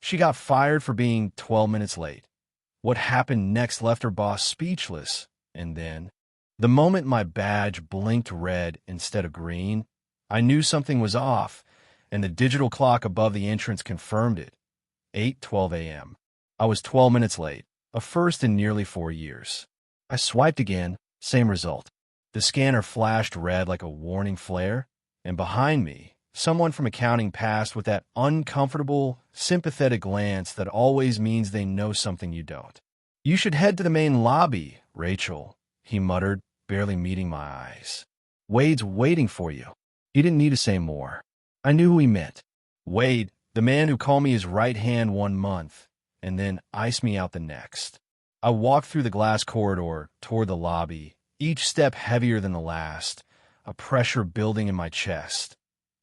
She got fired for being 12 minutes late. What happened next left her boss speechless, and then, the moment my badge blinked red instead of green, I knew something was off, and the digital clock above the entrance confirmed it. 8:12 a.m. I was 12 minutes late, a first in nearly 4 years. I swiped again, same result. The scanner flashed red like a warning flare, and behind me, someone from accounting passed with that uncomfortable, sympathetic glance that always means they know something you don't. "You should head to the main lobby, Rachel," he muttered, barely meeting my eyes. "Wade's waiting for you." He didn't need to say more. I knew who he meant. Wade, the man who called me his right hand 1 month, and then iced me out the next. I walked through the glass corridor toward the lobby, each step heavier than the last, a pressure building in my chest.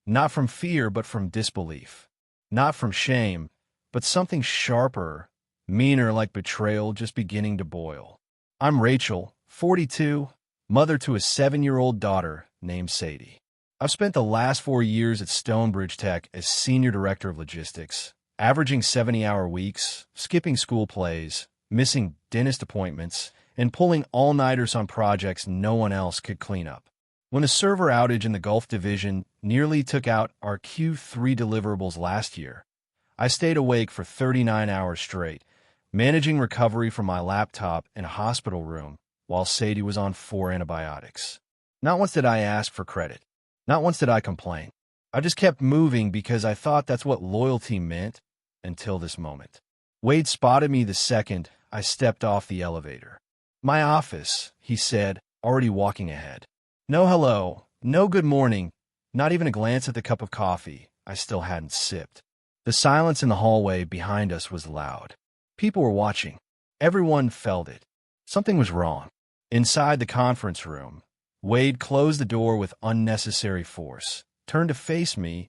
Not from fear, but from disbelief. Not from shame, but something sharper, meaner, like betrayal just beginning to boil. I'm Rachel, 42, mother to a 7-year-old daughter named Sadie. I've spent the last 4 years at Stonebridge Tech as Senior Director of Logistics, averaging 70-hour weeks, skipping school plays, missing dentist appointments, and pulling all-nighters on projects no one else could clean up. When a server outage in the Gulf Division nearly took out our Q3 deliverables last year, I stayed awake for 39 hours straight, managing recovery from my laptop in a hospital room while Sadie was on 4 antibiotics. Not once did I ask for credit. Not once did I complain. I just kept moving because I thought that's what loyalty meant until this moment. Wade spotted me the second I stepped off the elevator. "My office," he said, already walking ahead. No hello, no good morning, not even a glance at the cup of coffee I still hadn't sipped. The silence in the hallway behind us was loud. People were watching. Everyone felt it. Something was wrong. Inside the conference room, Wade closed the door with unnecessary force, turned to face me,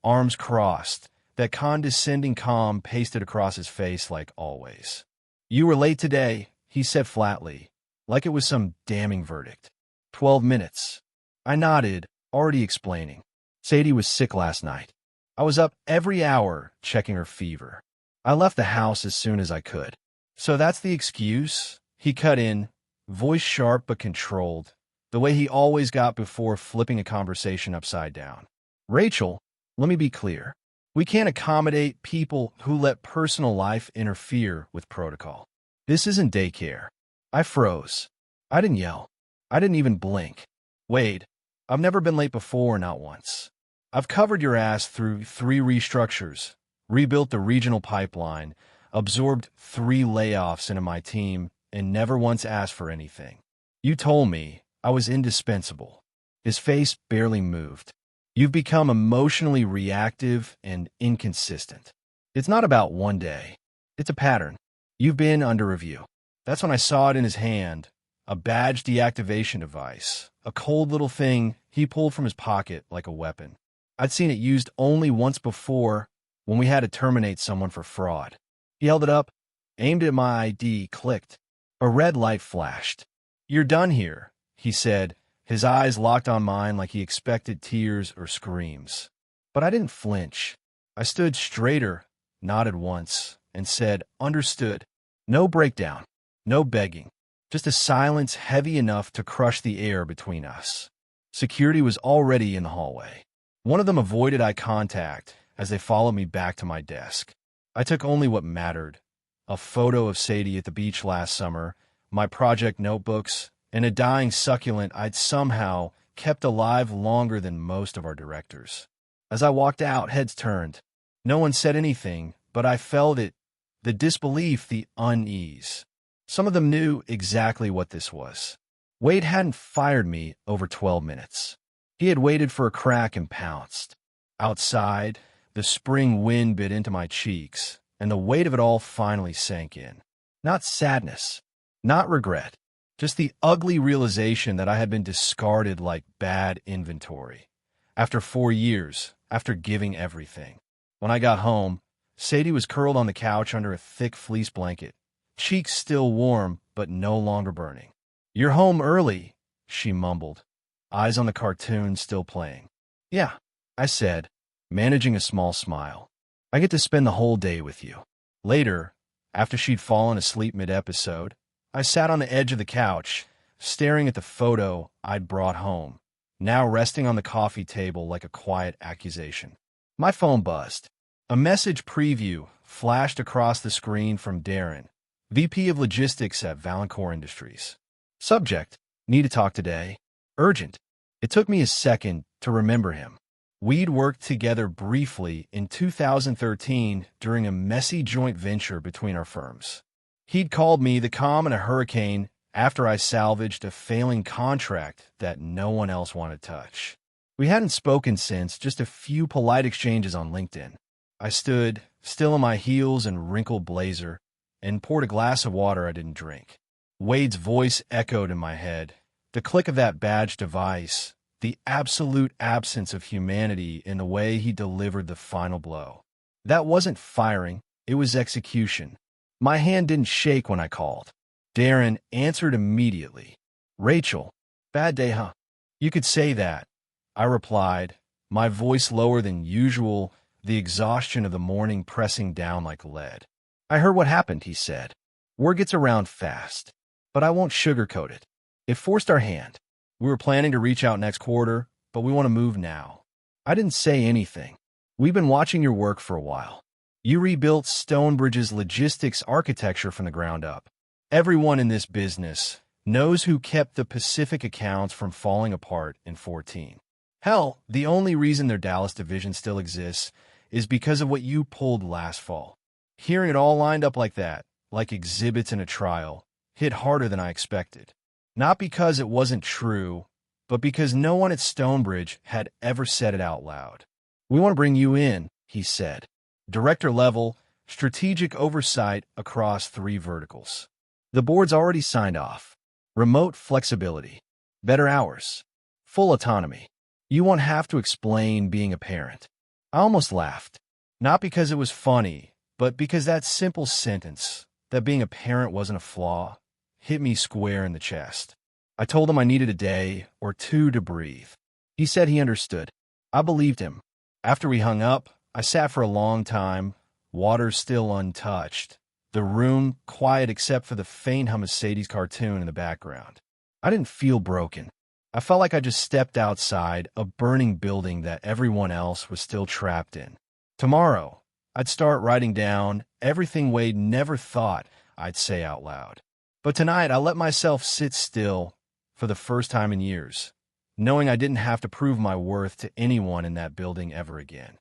arms crossed, that condescending calm pasted across his face like always. "You were late today," he said flatly, like it was some damning verdict. 12 minutes. I nodded, already explaining. Sadie was sick last night. I was up every hour checking her fever. I left the house as soon as I could. "So that's the excuse?" He cut in, voice sharp but controlled, the way he always got before flipping a conversation upside down. "Rachel, let me be clear. We can't accommodate people who let personal life interfere with protocol. This isn't daycare." I froze. I didn't yell. I didn't even blink. "Wade, I've never been late before, not once. I've covered your ass through 3 restructures, rebuilt the regional pipeline, absorbed 3 layoffs into my team, and never once asked for anything. You told me I was indispensable." His face barely moved. "You've become emotionally reactive and inconsistent. It's not about one day. It's a pattern. You've been under review." That's when I saw it in his hand, a badge deactivation device, a cold little thing he pulled from his pocket like a weapon. I'd seen it used only once before, when we had to terminate someone for fraud. He held it up, aimed at my ID, clicked. A red light flashed. "You're done here," he said, his eyes locked on mine like he expected tears or screams. But I didn't flinch. I stood straighter, nodded once, and said, "Understood." No breakdown, no begging, just a silence heavy enough to crush the air between us. Security was already in the hallway. One of them avoided eye contact as they followed me back to my desk. I took only what mattered: a photo of Sadie at the beach last summer, my project notebooks, and a dying succulent I'd somehow kept alive longer than most of our directors. As I walked out, heads turned. No one said anything, but I felt it, the disbelief, the unease. Some of them knew exactly what this was. Wade hadn't fired me over 12 minutes. He had waited for a crack and pounced. Outside, the spring wind bit into my cheeks, and the weight of it all finally sank in. Not sadness, not regret, just the ugly realization that I had been discarded like bad inventory. After 4 years, after giving everything. When I got home, Sadie was curled on the couch under a thick fleece blanket, cheeks still warm but no longer burning. "You're home early," she mumbled, eyes on the cartoon still playing. "Yeah," I said, managing a small smile. I get to spend the whole day with you. Later, after she'd fallen asleep mid-episode, I sat on the edge of the couch, staring at the photo I'd brought home, now resting on the coffee table like a quiet accusation. My phone buzzed. A message preview flashed across the screen from Darren, VP of Logistics at Valancourt Industries. Subject: need to talk today. Urgent. It took me a second to remember him. We'd worked together briefly in 2013 during a messy joint venture between our firms. He'd called me the calm in a hurricane after I salvaged a failing contract that no one else wanted to touch. We hadn't spoken since, just a few polite exchanges on LinkedIn. I stood, still on my heels and wrinkled blazer, and poured a glass of water I didn't drink. Wade's voice echoed in my head. The click of that badge device, the absolute absence of humanity in the way he delivered the final blow. That wasn't firing, it was execution. My hand didn't shake when I called. Darren answered immediately. Rachel, bad day, huh? You could say that, I replied, my voice lower than usual, the exhaustion of the morning pressing down like lead. I heard what happened, he said. Word gets around fast, but I won't sugarcoat it. It forced our hand. We were planning to reach out next quarter, but we want to move now. I didn't say anything. We've been watching your work for a while. You rebuilt Stonebridge's logistics architecture from the ground up. Everyone in this business knows who kept the Pacific accounts from falling apart in 2014. Hell, the only reason their Dallas division still exists is because of what you pulled last fall. Hearing it all lined up like that, like exhibits in a trial, hit harder than I expected. Not because it wasn't true, but because no one at Stonebridge had ever said it out loud. We want to bring you in, he said. Director level, strategic oversight across 3 verticals. The board's already signed off. Remote flexibility, better hours, full autonomy. You won't have to explain being a parent. I almost laughed. Not because it was funny, but because that simple sentence, that being a parent wasn't a flaw, hit me square in the chest. I told him I needed a day or 2 to breathe. He said he understood. I believed him. After we hung up, I sat for a long time, water still untouched, the room quiet except for the faint hum of Sadie's cartoon in the background. I didn't feel broken. I felt like I just stepped outside a burning building that everyone else was still trapped in. Tomorrow, I'd start writing down everything Wade never thought I'd say out loud. But tonight, I let myself sit still for the first time in years, knowing I didn't have to prove my worth to anyone in that building ever again.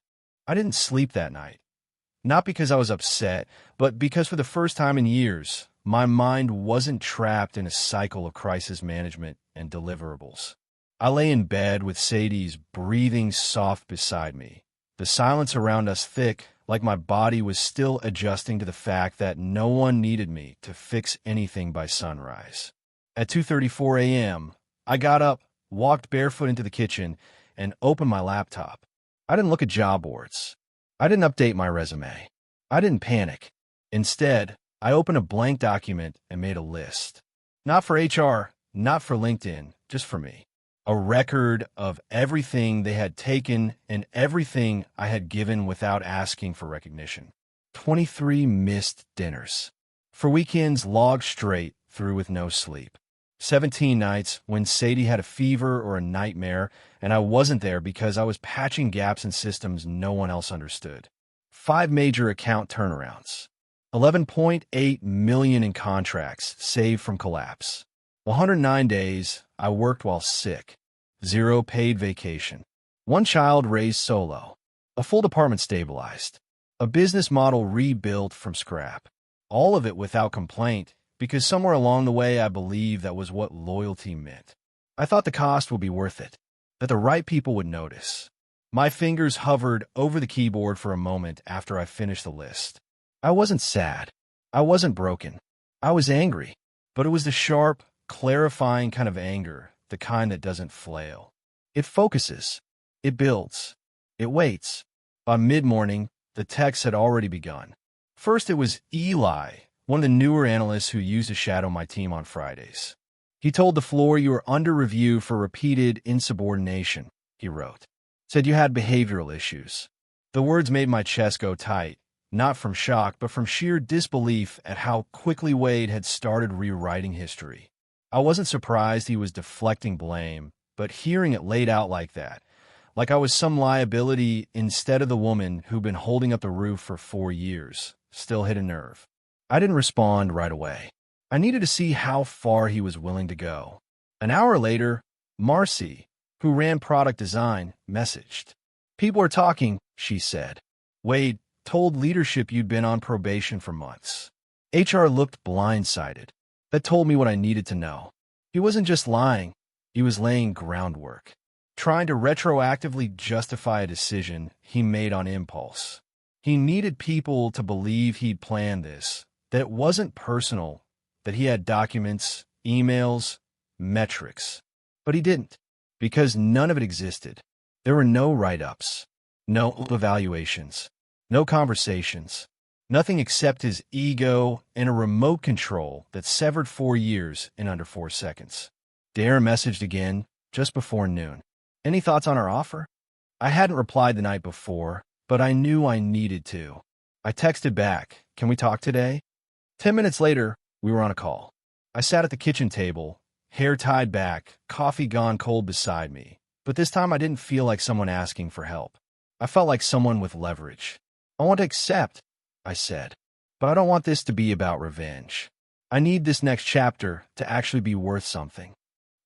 I didn't sleep that night. Not because I was upset, but because for the first time in years, my mind wasn't trapped in a cycle of crisis management and deliverables. I lay in bed with Sadie's breathing soft beside me, the silence around us thick, like my body was still adjusting to the fact that no one needed me to fix anything by sunrise. At 2:34 a.m., I got up, walked barefoot into the kitchen, and opened my laptop. I didn't look at job boards. I didn't update my resume. I didn't panic. Instead, I opened a blank document and made a list. Not for HR, not for LinkedIn, just for me. A record of everything they had taken and everything I had given without asking for recognition. 23 missed dinners. For weekends logged straight through with no sleep. 17 nights when Sadie had a fever or a nightmare and I wasn't there because I was patching gaps in systems no one else understood. 5 major account turnarounds. 11.8 million in contracts saved from collapse. 109 days I worked while sick. 0 paid vacation. 1 child raised solo. A full department stabilized. A business model rebuilt from scrap. All of it without complaint, because somewhere along the way I believed that was what loyalty meant. I thought the cost would be worth it, that the right people would notice. My fingers hovered over the keyboard for a moment after I finished the list. I wasn't sad. I wasn't broken. I was angry, but it was the sharp, clarifying kind of anger, the kind that doesn't flail. It focuses. It builds. It waits. By mid-morning, the texts had already begun. First, it was Eli, one of the newer analysts who used to shadow my team on Fridays. He told the floor you were under review for repeated insubordination, he wrote. Said you had behavioral issues. The words made my chest go tight, not from shock, but from sheer disbelief at how quickly Wade had started rewriting history. I wasn't surprised he was deflecting blame, but hearing it laid out like that, like I was some liability instead of the woman who'd been holding up the roof for 4 years, still hit a nerve. I didn't respond right away. I needed to see how far he was willing to go. An hour later, Marcy, who ran product design, messaged. "People are talking," she said. "Wade told leadership you'd been on probation for months." HR looked blindsided. That told me what I needed to know. He wasn't just lying, he was laying groundwork, trying to retroactively justify a decision he made on impulse. He needed people to believe he'd planned this, that it wasn't personal, that he had documents, emails, metrics. But he didn't, because none of it existed. There were no write-ups, no evaluations, no conversations, nothing except his ego and a remote control that severed 4 years in under 4 seconds. Darren messaged again just before noon. "Any thoughts on our offer?" I hadn't replied the night before, but I knew I needed to. I texted back, "Can we talk today?" 10 minutes later, we were on a call. I sat at the kitchen table, hair tied back, coffee gone cold beside me. But this time I didn't feel like someone asking for help. I felt like someone with leverage. "I want to accept," I said, "but I don't want this to be about revenge. I need this next chapter to actually be worth something."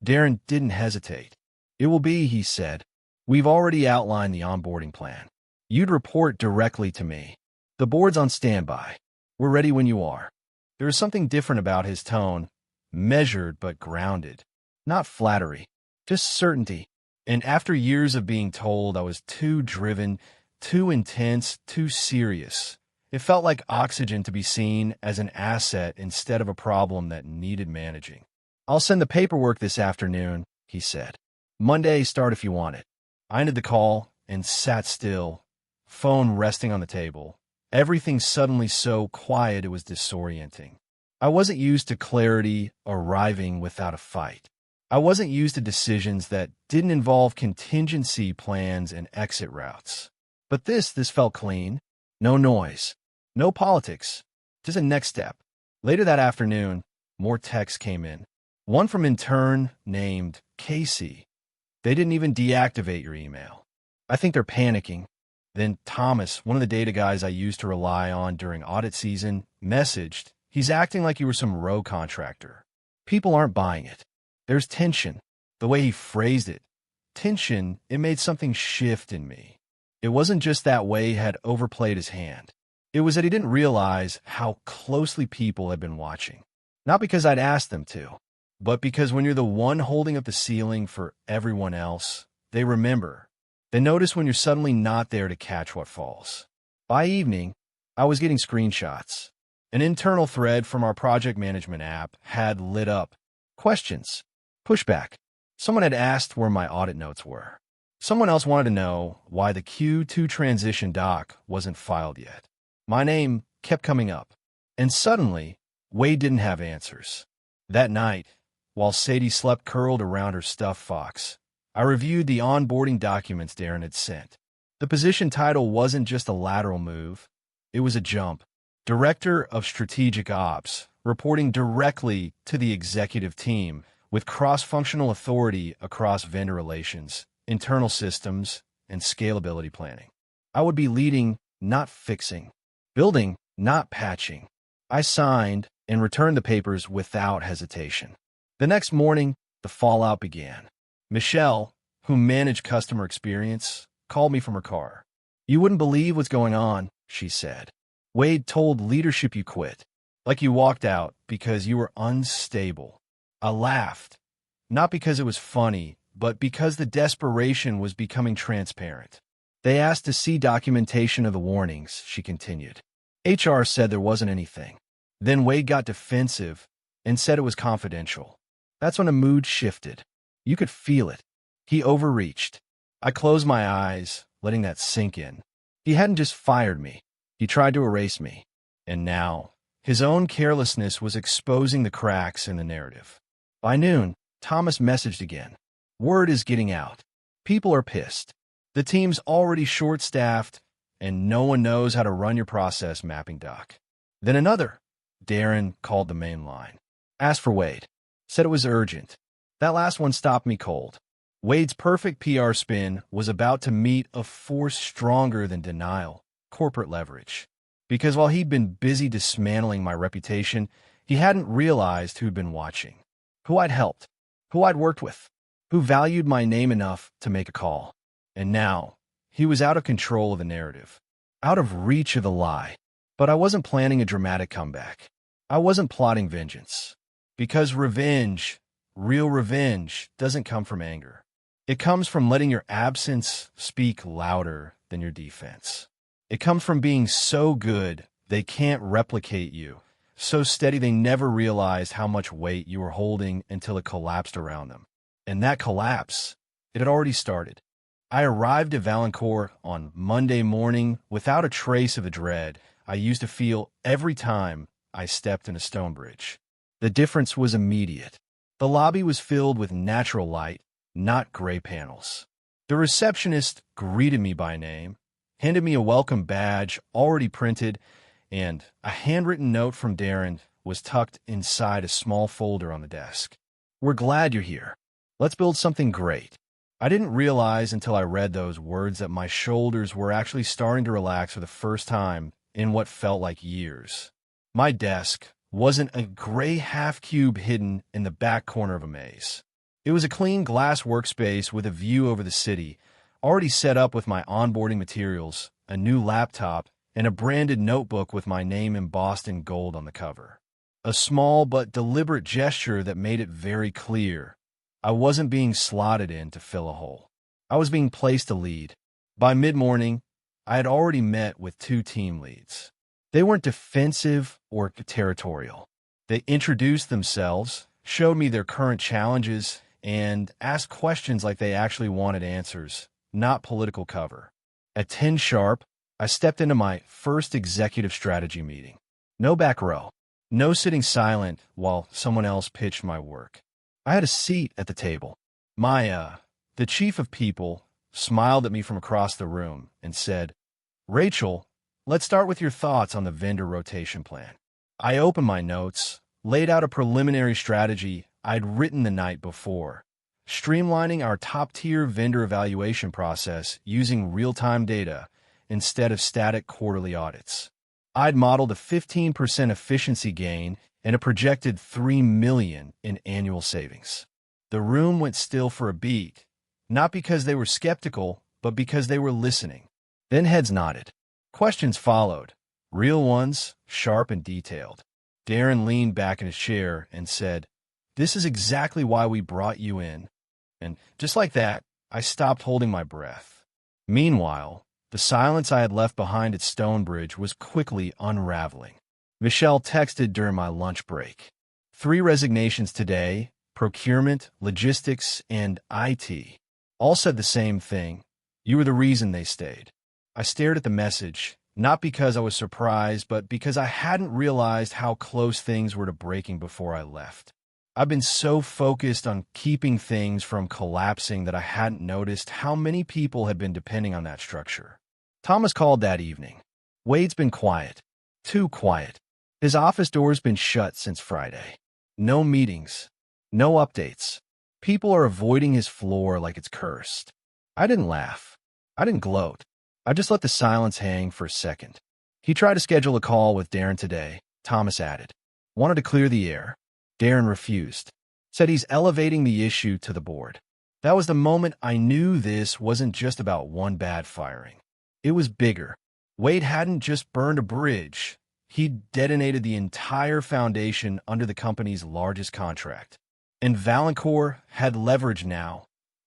Darren didn't hesitate. "It will be," he said. "We've already outlined the onboarding plan. You'd report directly to me. The board's on standby. We're ready when you are." There was something different about his tone, measured but grounded. Not flattery, just certainty. And after years of being told I was too driven, too intense, too serious, it felt like oxygen to be seen as an asset instead of a problem that needed managing. "I'll send the paperwork this afternoon," he said. "Monday, start if you want it." I ended the call and sat still, phone resting on the table. Everything suddenly so quiet it was disorienting. I wasn't used to clarity arriving without a fight. I wasn't used to decisions that didn't involve contingency plans and exit routes. But this felt clean. No noise. No politics. Just a next step. Later that afternoon, more texts came in. One from intern named Casey. "They didn't even deactivate your email. I think they're panicking." Then Thomas, one of the data guys I used to rely on during audit season, messaged, "He's acting like you were some rogue contractor. People aren't buying it." There's tension. The way he phrased it. Tension, it made something shift in me. It wasn't just that Wade had overplayed his hand. It was that he didn't realize how closely people had been watching. Not because I'd asked them to, but because when you're the one holding up the ceiling for everyone else, they remember. They notice when you're suddenly not there to catch what falls. By evening, I was getting screenshots. An internal thread from our project management app had lit up. Questions. Pushback. Someone had asked where my audit notes were. Someone else wanted to know why the Q2 transition doc wasn't filed yet. My name kept coming up. And suddenly, Wade didn't have answers. That night, while Sadie slept curled around her stuffed fox, I reviewed the onboarding documents Darren had sent. The position title wasn't just a lateral move. It was a jump. Director of Strategic Ops, reporting directly to the executive team, with cross-functional authority across vendor relations, internal systems, and scalability planning. I would be leading, not fixing. Building, not patching. I signed and returned the papers without hesitation. The next morning, the fallout began. Michelle, who managed customer experience, called me from her car. "You wouldn't believe what's going on," she said. "Wade told leadership you quit, like you walked out because you were unstable." I laughed, not because it was funny, but because the desperation was becoming transparent. "They asked to see documentation of the warnings," she continued. "HR said there wasn't anything. Then Wade got defensive and said it was confidential. That's when a mood shifted. You could feel it. He overreached." I closed my eyes, letting that sink in. He hadn't just fired me. He tried to erase me. And now, his own carelessness was exposing the cracks in the narrative. By noon, Thomas messaged again. "Word is getting out. People are pissed. The team's already short-staffed, and no one knows how to run your process mapping doc. Then another. Darren called the main line. Asked for Wade. Said it was urgent. That last one stopped me cold. Wade's perfect PR spin was about to meet a force stronger than denial, corporate leverage. Because while he'd been busy dismantling my reputation, he hadn't realized who'd been watching, who I'd helped, who I'd worked with, who valued my name enough to make a call. And now, he was out of control of the narrative, out of reach of the lie. But I wasn't planning a dramatic comeback. I wasn't plotting vengeance. Because revenge, real revenge, doesn't come from anger. It comes from letting your absence speak louder than your defense. It comes from being so good they can't replicate you, so steady they never realized how much weight you were holding until it collapsed around them. And that collapse, it had already started. I arrived at Valancourt on Monday morning without a trace of the dread I used to feel every time I stepped in a Stonebridge. The difference was immediate. The lobby was filled with natural light, not gray panels. The receptionist greeted me by name, handed me a welcome badge already printed, and a handwritten note from Darren was tucked inside a small folder on the desk. We're glad you're here. Let's build something great. I didn't realize until I read those words that my shoulders were actually starting to relax for the first time in what felt like years. My desk wasn't a gray half-cube hidden in the back corner of a maze. It was a clean glass workspace with a view over the city, already set up with my onboarding materials, a new laptop, and a branded notebook with my name embossed in gold on the cover. A small but deliberate gesture that made it very clear I wasn't being slotted in to fill a hole. I was being placed to lead. By mid-morning, I had already met with 2 team leads. They weren't defensive or territorial. They introduced themselves, showed me their current challenges, and asked questions like they actually wanted answers, not political cover. At 10 sharp, I stepped into my first executive strategy meeting. No back row. No sitting silent while someone else pitched my work. I had a seat at the table. The chief of people, smiled at me from across the room and said, Rachel, let's start with your thoughts on the vendor rotation plan. I opened my notes, laid out a preliminary strategy I'd written the night before, streamlining our top-tier vendor evaluation process using real-time data instead of static quarterly audits. I'd modeled a 15% efficiency gain and a projected $3 million in annual savings. The room went still for a beat, not because they were skeptical, but because they were listening. Then heads nodded. Questions followed, real ones, sharp and detailed. Darren leaned back in his chair and said, This is exactly why we brought you in. And just like that, I stopped holding my breath. Meanwhile, the silence I had left behind at Stonebridge was quickly unraveling. Michelle texted during my lunch break. 3 resignations today, procurement, logistics, and IT. All said the same thing. You were the reason they stayed. I stared at the message, not because I was surprised, but because I hadn't realized how close things were to breaking before I left. I've been so focused on keeping things from collapsing that I hadn't noticed how many people had been depending on that structure. Thomas called that evening. Wade's been quiet. Too quiet. His office door's been shut since Friday. No meetings. No updates. People are avoiding his floor like it's cursed. I didn't laugh. I didn't gloat. I just let the silence hang for a second. He tried to schedule a call with Darren today, Thomas added. Wanted to clear the air. Darren refused. Said he's elevating the issue to the board. That was the moment I knew this wasn't just about one bad firing. It was bigger. Wade hadn't just burned a bridge. He'd detonated the entire foundation under the company's largest contract. And Valancourt had leverage now.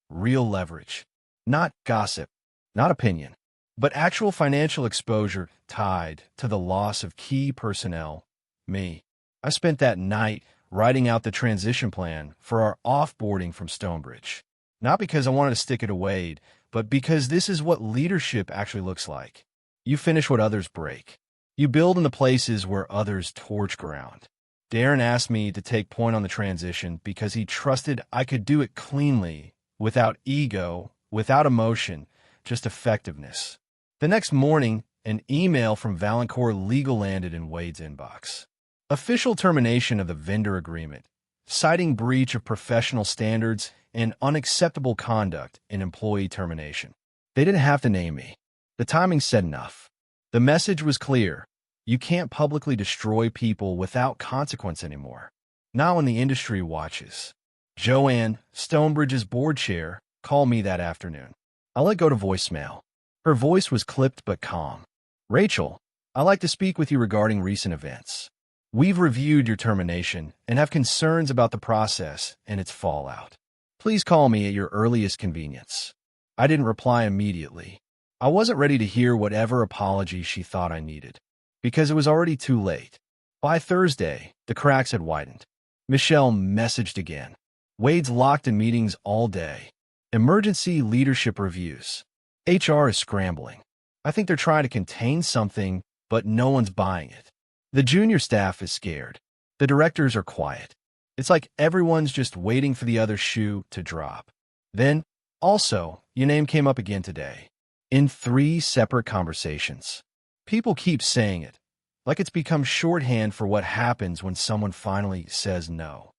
Real leverage. Not gossip. Not opinion. But actual financial exposure tied to the loss of key personnel. Me. I spent that night writing out the transition plan for our offboarding from Stonebridge. Not because I wanted to stick it to Wade, but because this is what leadership actually looks like. You finish what others break. You build in the places where others torch ground. Darren asked me to take point on the transition because he trusted I could do it cleanly, without ego, without emotion, just effectiveness. The next morning, an email from Valancourt Legal landed in Wade's inbox. Official termination of the vendor agreement, citing breach of professional standards and unacceptable conduct in employee termination. They didn't have to name me. The timing said enough. The message was clear. You can't publicly destroy people without consequence anymore. Now when the industry watches. Joanne, Stonebridge's board chair, called me that afternoon. I let go to voicemail. Her voice was clipped but calm. Rachel, I'd like to speak with you regarding recent events. We've reviewed your termination and have concerns about the process and its fallout. Please call me at your earliest convenience. I didn't reply immediately. I wasn't ready to hear whatever apology she thought I needed, because it was already too late. By Thursday, the cracks had widened. Michelle messaged again. Wade's locked in meetings all day. Emergency leadership reviews. HR is scrambling. I think they're trying to contain something, but no one's buying it. The junior staff is scared. The directors are quiet. It's like everyone's just waiting for the other shoe to drop. Then, also, your name came up again today. In 3 separate conversations. People keep saying it, like it's become shorthand for what happens when someone finally says no.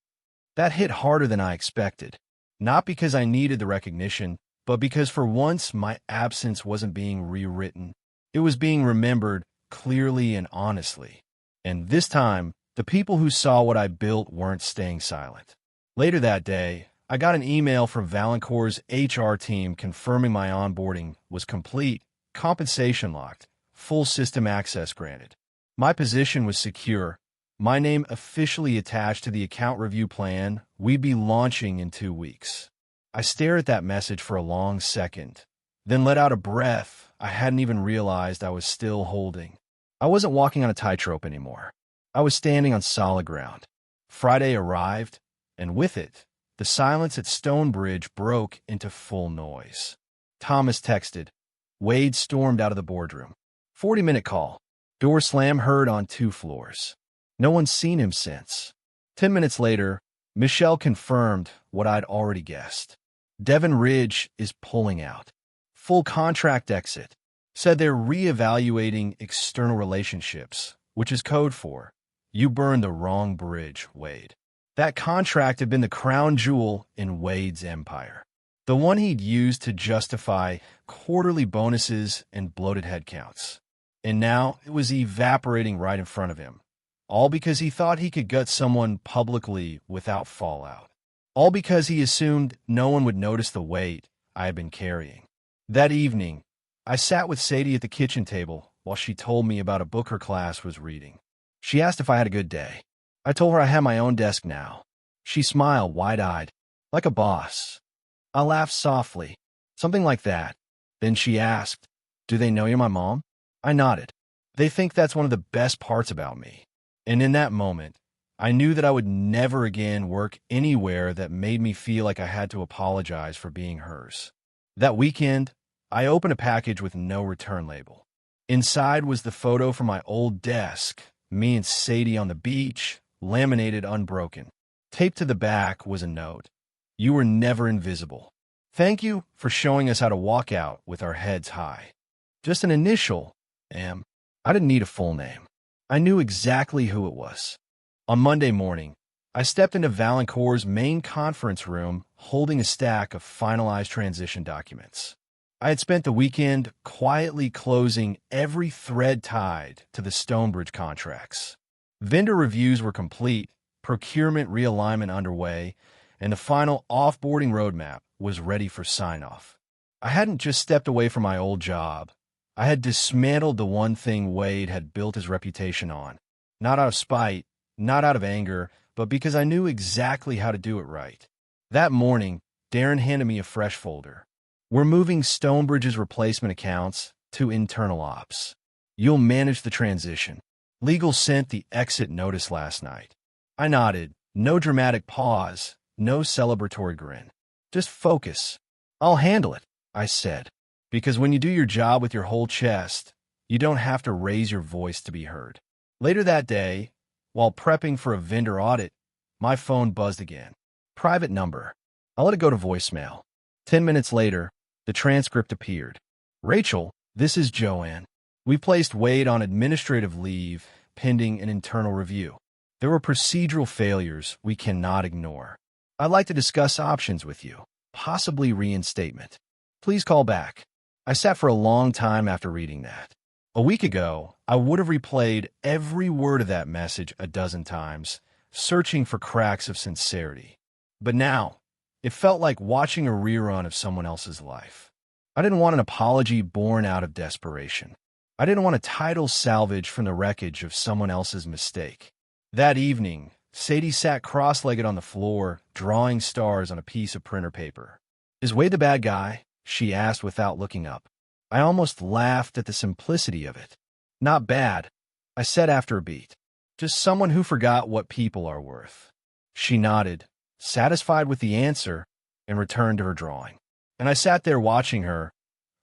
That hit harder than I expected. Not because I needed the recognition, but because for once my absence wasn't being rewritten. It was being remembered clearly and honestly. And this time, the people who saw what I built weren't staying silent. Later that day, I got an email from Valancourt's HR team confirming my onboarding was complete, compensation locked, full system access granted. My position was secure, my name officially attached to the account review plan we'd be launching in 2 weeks. I stared at that message for a long second, then let out a breath I hadn't even realized I was still holding. I wasn't walking on a tightrope anymore. I was standing on solid ground. Friday arrived, and with it, the silence at Stonebridge broke into full noise. Thomas texted. Wade stormed out of the boardroom. 40-minute call. Door slam heard on 2 floors. No one's seen him since. 10 minutes later, Michelle confirmed what I'd already guessed. Devon Ridge is pulling out. Full contract exit. Said they're reevaluating external relationships, which is code for, you burned the wrong bridge, Wade. That contract had been the crown jewel in Wade's empire. The one he'd used to justify quarterly bonuses and bloated headcounts. And now it was evaporating right in front of him. All because he thought he could gut someone publicly without fallout. All because he assumed no one would notice the weight I had been carrying. That evening, I sat with Sadie at the kitchen table while she told me about a book her class was reading. She asked if I had a good day. I told her I had my own desk now. She smiled wide-eyed, like a boss. I laughed softly, something like that. Then she asked, do they know you're my mom? I nodded. They think that's one of the best parts about me. And in that moment, I knew that I would never again work anywhere that made me feel like I had to apologize for being hers. That weekend, I opened a package with no return label. Inside was the photo from my old desk, me and Sadie on the beach, laminated unbroken. Taped to the back was a note. You were never invisible. Thank you for showing us how to walk out with our heads high. Just an initial, M. I didn't need a full name. I knew exactly who it was. On Monday morning, I stepped into Valancourt's main conference room holding a stack of finalized transition documents. I had spent the weekend quietly closing every thread tied to the Stonebridge contracts. Vendor reviews were complete, procurement realignment underway, and the final offboarding roadmap was ready for sign-off. I hadn't just stepped away from my old job. I had dismantled the one thing Wade had built his reputation on. Not out of spite, not out of anger, but because I knew exactly how to do it right. That morning, Darren handed me a fresh folder. We're moving Stonebridge's replacement accounts to internal ops. You'll manage the transition. Legal sent the exit notice last night. I nodded. No dramatic pause, no celebratory grin. Just focus. I'll handle it, I said. Because when you do your job with your whole chest, you don't have to raise your voice to be heard. Later that day, while prepping for a vendor audit, my phone buzzed again. Private number. I let it go to voicemail. 10 minutes later, the transcript appeared. Rachel, This is Joanne. We placed Wade on administrative leave pending an internal review. There were procedural failures we cannot ignore. I'd like to discuss options with you, possibly reinstatement. Please call back. I sat for a long time after reading that. A week ago, I would have replayed every word of that message a dozen times, searching for cracks of sincerity. But now, it felt like watching a rerun of someone else's life. I didn't want an apology born out of desperation. I didn't want a title salvage from the wreckage of someone else's mistake. That evening, Sadie sat cross-legged on the floor, drawing stars on a piece of printer paper. "Is Wade the bad guy?" she asked without looking up. I almost laughed at the simplicity of it. "Not bad," I said after a beat. "Just someone who forgot what people are worth." She nodded, satisfied with the answer, and returned to her drawing. And I sat there watching her,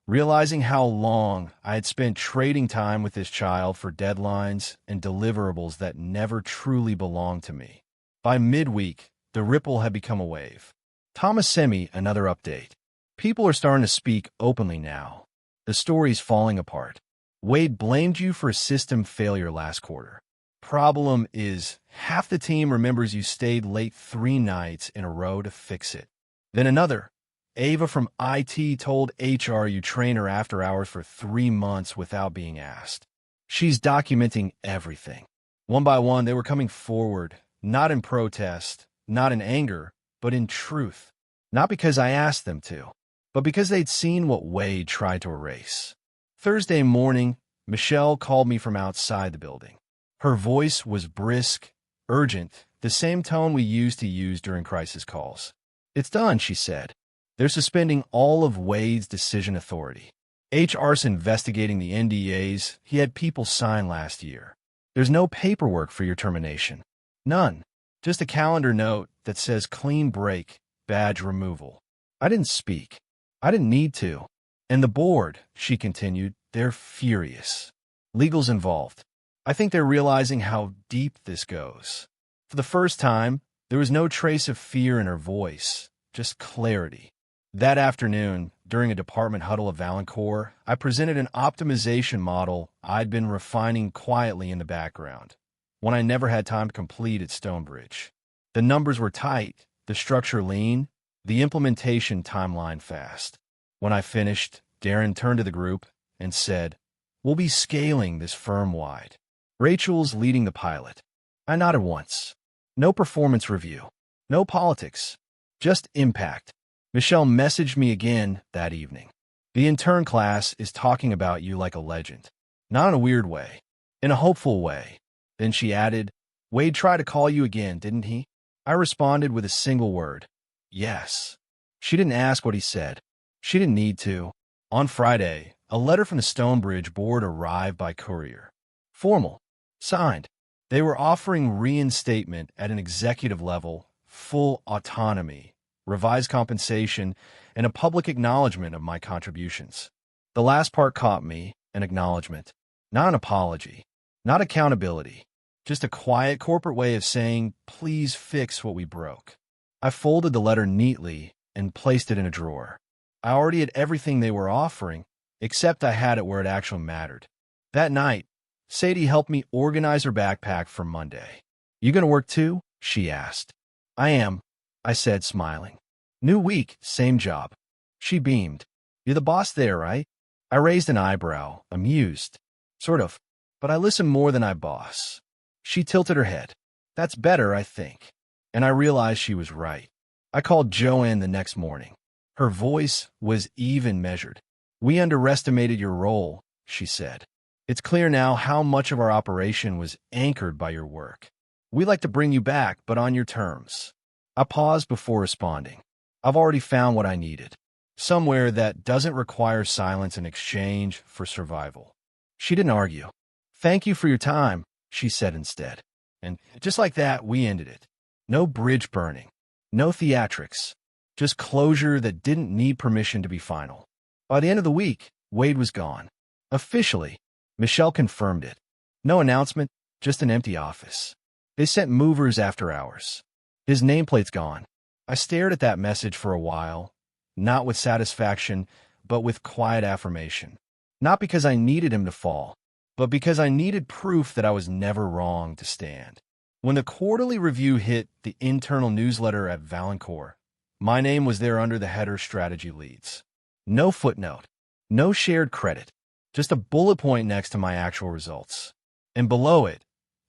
realizing how long I had spent trading time with this child for deadlines and deliverables that never truly belonged to me. By midweek, the ripple had become a wave. Thomas sent me another update. People are starting to speak openly now. The story's falling apart. Wade blamed you for a system failure last quarter. Problem is, half the team remembers you stayed late 3 nights in a row to fix it. Then another. Ava from IT told HR you train her after hours for 3 months without being asked. She's documenting everything. One by one, they were coming forward, not in protest, not in anger, but in truth. Not because I asked them to, but because they'd seen what Wade tried to erase. Thursday morning, Michelle called me from outside the building. Her voice was brisk, urgent, the same tone we used to use during crisis calls. "It's done," she said. "They're suspending all of Wade's decision authority. HR's investigating the NDAs he had people sign last year. There's no paperwork for your termination. None. Just a calendar note that says clean break, badge removal." I didn't speak. I didn't need to. And the board, she continued, they're furious. Legal's involved. I think they're realizing how deep this goes. For the first time, there was no trace of fear in her voice, just clarity. That afternoon, during a department huddle of Valancourt, I presented an optimization model I'd been refining quietly in the background, one I never had time to complete at Stonebridge. The numbers were tight, the structure lean, the implementation timeline fast. When I finished, Darren turned to the group and said, "We'll be scaling this firm-wide. Rachel's leading the pilot." I nodded once. No performance review. No politics. Just impact. Michelle messaged me again that evening. "The intern class is talking about you like a legend. Not in a weird way. In a hopeful way." Then she added, "Wade tried to call you again, didn't he?" I responded with a single word. "Yes." She didn't ask what he said. She didn't need to. On Friday, a letter from the Stonebridge board arrived by courier. Formal. Signed. They were offering reinstatement at an executive level, full autonomy, revised compensation, and a public acknowledgement of my contributions. The last part caught me, an acknowledgement. Not an apology. Not accountability. Just a quiet corporate way of saying, "Please fix what we broke." I folded the letter neatly and placed it in a drawer. I already had everything they were offering, except I had it where it actually mattered. That night, Sadie helped me organize her backpack for Monday. "You gonna work too?" she asked. "I am," I said, smiling. "New week, same job." She beamed. "You're the boss there, right?" I raised an eyebrow, amused. "Sort of, but I listen more than I boss." She tilted her head. "That's better, I think." And I realized she was right. I called Joanne the next morning. Her voice was even measured. "We underestimated your role," she said. "It's clear now how much of our operation was anchored by your work. We'd like to bring you back, but on your terms." I paused before responding. I've already found what I needed. Somewhere that doesn't require silence in exchange for survival. She didn't argue. "Thank you for your time," she said instead. And just like that, we ended it. No bridge burning. No theatrics. Just closure that didn't need permission to be final. By the end of the week, Wade was gone. Officially, Michelle confirmed it. No announcement, just an empty office. They sent movers after hours. His nameplate's gone. I stared at that message for a while, not with satisfaction, but with quiet affirmation. Not because I needed him to fall, but because I needed proof that I was never wrong to stand. When the quarterly review hit the internal newsletter at Valancourt, my name was there under the header Strategy Leads. No footnote, no shared credit, just a bullet point next to my actual results. And below it,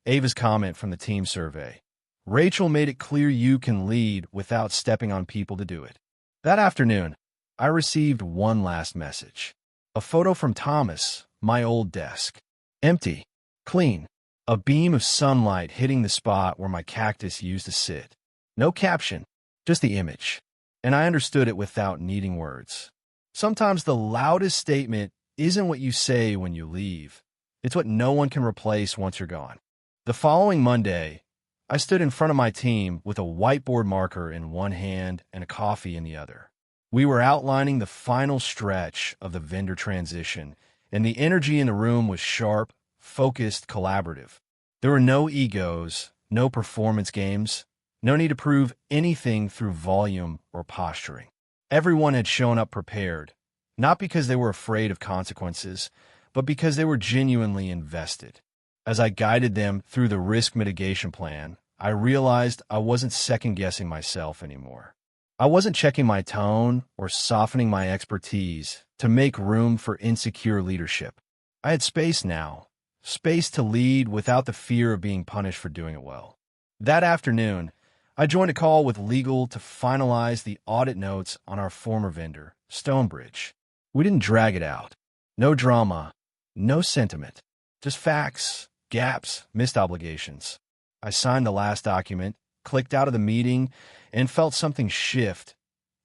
Ava's comment from the team survey. Rachel made it clear you can lead without stepping on people to do it. That afternoon, I received one last message. A photo from Thomas, my old desk. Empty, clean, a beam of sunlight hitting the spot where my cactus used to sit. No caption, just the image. And I understood it without needing words. Sometimes the loudest statement isn't what you say when you leave. It's what no one can replace once you're gone. The following Monday, I stood in front of my team with a whiteboard marker in one hand and a coffee in the other. We were outlining the final stretch of the vendor transition, and the energy in the room was sharp, focused, collaborative. There were no egos, no performance games, no need to prove anything through volume or posturing. Everyone had shown up prepared, not because they were afraid of consequences, but because they were genuinely invested. As I guided them through the risk mitigation plan, I realized I wasn't second-guessing myself anymore. I wasn't checking my tone or softening my expertise to make room for insecure leadership. I had space now, space to lead without the fear of being punished for doing it well. That afternoon, I joined a call with legal to finalize the audit notes on our former vendor, Stonebridge. We didn't drag it out. No drama, no sentiment, just facts, gaps, missed obligations. I signed the last document, clicked out of the meeting, and felt something shift.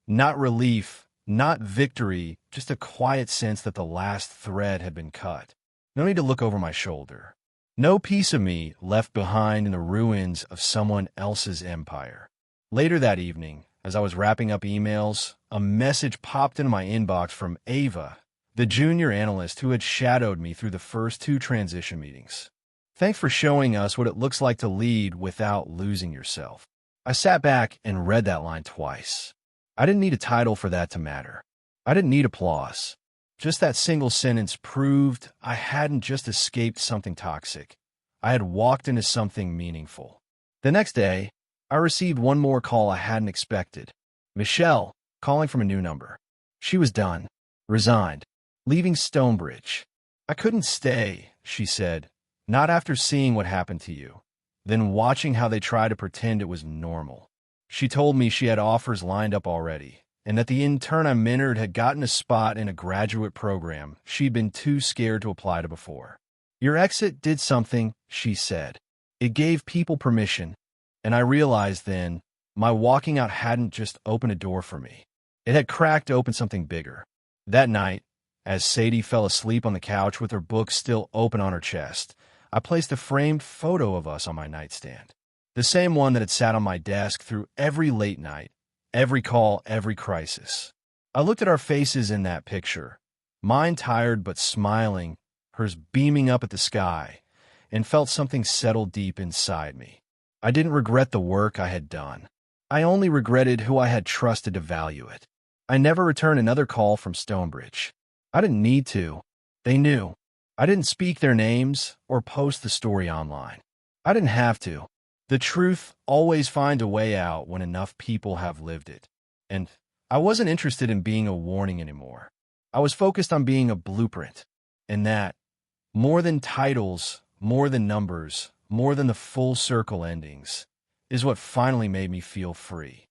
Not relief, not victory, just a quiet sense that the last thread had been cut. No need to look over my shoulder. No piece of me left behind in the ruins of someone else's empire. Later that evening, as I was wrapping up emails, a message popped into my inbox from Ava, the junior analyst who had shadowed me through the first 2 transition meetings. Thanks for showing us what it looks like to lead without losing yourself. I sat back and read that line twice. I didn't need a title for that to matter. I didn't need applause. Just that single sentence proved I hadn't just escaped something toxic. I had walked into something meaningful. The next day, I received one more call I hadn't expected. Michelle, calling from a new number. She was done, resigned, leaving Stonebridge. I couldn't stay, she said, not after seeing what happened to you, then watching how they try to pretend it was normal. She told me she had offers lined up already, and that the intern I mentored had gotten a spot in a graduate program she'd been too scared to apply to before. Your exit did something, she said. It gave people permission, and I realized then my walking out hadn't just opened a door for me. It had cracked open something bigger. That night, as Sadie fell asleep on the couch with her book still open on her chest, I placed a framed photo of us on my nightstand. The same one that had sat on my desk through every late night, every call, every crisis. I looked at our faces in that picture, mine tired but smiling, hers beaming up at the sky, and felt something settle deep inside me. I didn't regret the work I had done. I only regretted who I had trusted to value it. I never returned another call from Stonebridge. I didn't need to. They knew. I didn't speak their names or post the story online. I didn't have to. The truth always finds a way out when enough people have lived it. And I wasn't interested in being a warning anymore. I was focused on being a blueprint. And that, more than titles, more than numbers, more than the full circle endings, is what finally made me feel free.